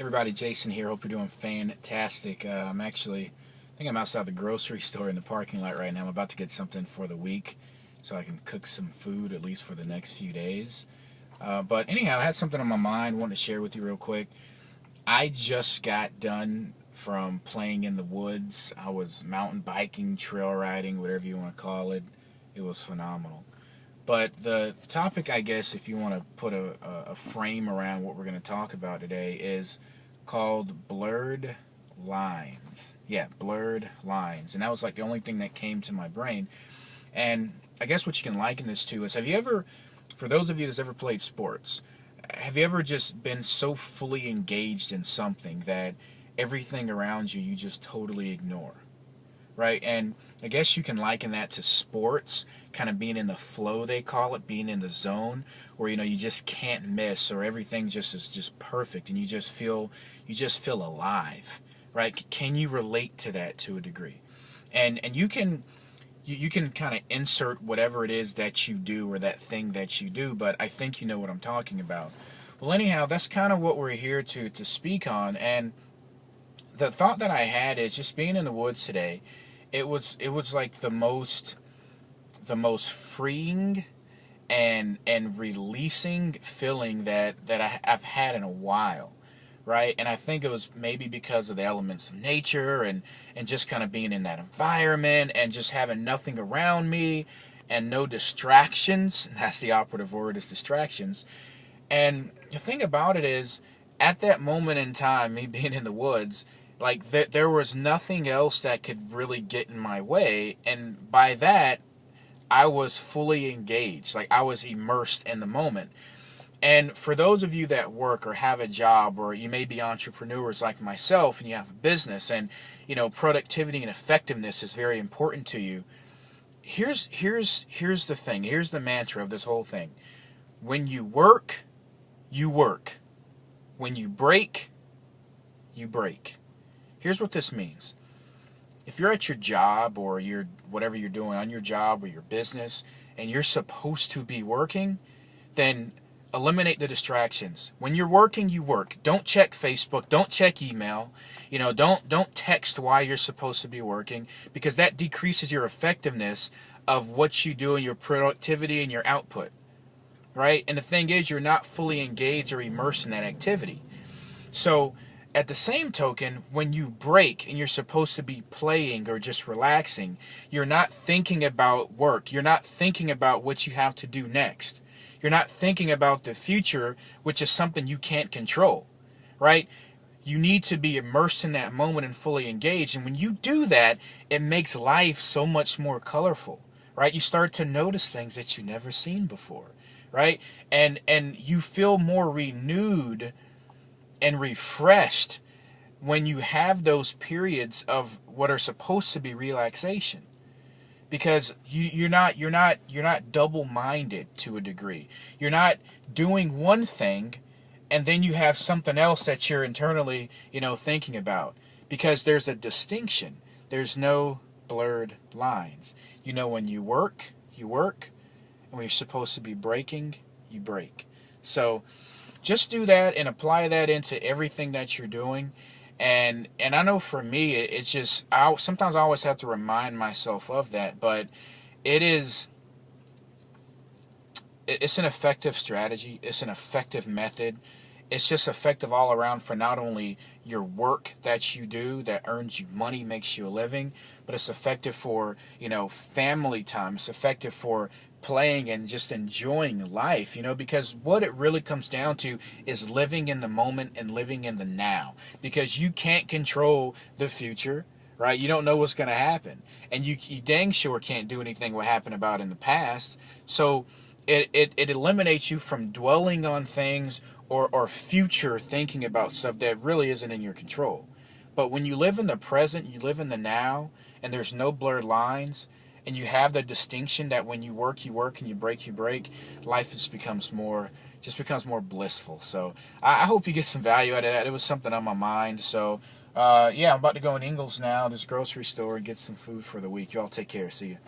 Everybody, Jason here. Hope you're doing fantastic. I think I'm outside the grocery store in the parking lot right now. I'm about to get something for the week so I can cook some food at least for the next few days. But anyhow, I had something on my mind, wanted to share with you real quick. I just got done from playing in the woods. I was mountain biking, trail riding, whatever you want to call it. It was phenomenal. But the topic, I guess, if you want to put a frame around what we're going to talk about today, is called blurred lines. Yeah, blurred lines. And that was like the only thing that came to my brain. And I guess what you can liken this to is, have you ever, for those of you that's ever played sports, have you ever just been so fully engaged in something that everything around you just totally ignore? Right? And I guess you can liken that to sports, kind of being in the flow, they call it, being in the zone, where you just can't miss, or everything just is just perfect, and you just feel alive, right? Can you relate to that to a degree? And you can kind of insert whatever it is that you do or that thing that you do, but I think you know what I'm talking about. Well, anyhow, that's kind of what we're here to speak on. And the thought that I had is, just being in the woods today, it was like the most freeing and releasing feeling that I've had in a while, right? And I think it was maybe because of the elements of nature and just kind of being in that environment and just having nothing around me and no distractions. That's the operative word, is distractions. And the thing about it is, at that moment in time, me being in the woods, like there was nothing else that could really get in my way, and by that, I was fully engaged. Like, I was immersed in the moment. And for those of you that work or have a job, or you may be entrepreneurs like myself and you have a business, and productivity and effectiveness is very important to you, here's the thing. Here's the mantra of this whole thing. When you work, you work. When you break, you break. Here's what this means. If you're at your job, or you're whatever you're doing on your job or your business, and you're supposed to be working, then eliminate the distractions. When you're working, you work. Don't check Facebook. Don't check email. Don't text while you're supposed to be working, because that decreases your effectiveness of what you do and your productivity and your output. Right? And the thing is, you're not fully engaged or immersed in that activity. So, at the same token, when you break and you're supposed to be playing or just relaxing, you're not thinking about work. You're not thinking about what you have to do next. You're not thinking about the future, which is something you can't control, right? You need to be immersed in that moment and fully engaged. And when you do that, it makes life so much more colorful, right? You start to notice things that you've never seen before, right? And you feel more renewed and refreshed when you have those periods of what are supposed to be relaxation, because you're not double-minded to a degree. You're not doing one thing and then you have something else that you're internally thinking about, because there's a distinction. There's no blurred lines. When you work, you work, and when you're supposed to be breaking, you break. So just do that and apply that into everything that you're doing. And I know for me, it's just, sometimes I always have to remind myself of that, but it's an effective strategy. It's an effective method. It's just effective all around for not only your work that you do that earns you money, makes you a living, but it's effective for, family time. It's effective for playing and just enjoying life, because what it really comes down to is living in the moment and living in the now, because you can't control the future, right? You don't know what's going to happen, and you dang sure can't do anything what happened about in the past. So it eliminates you from dwelling on things or future thinking about stuff that really isn't in your control. But when you live in the present, you live in the now, and there's no blurred lines, and you have the distinction that when you work, and you break, life just becomes more blissful. So I hope you get some value out of that. It was something on my mind. So I'm about to go in Ingles now, this grocery store, and get some food for the week. You all take care. See you.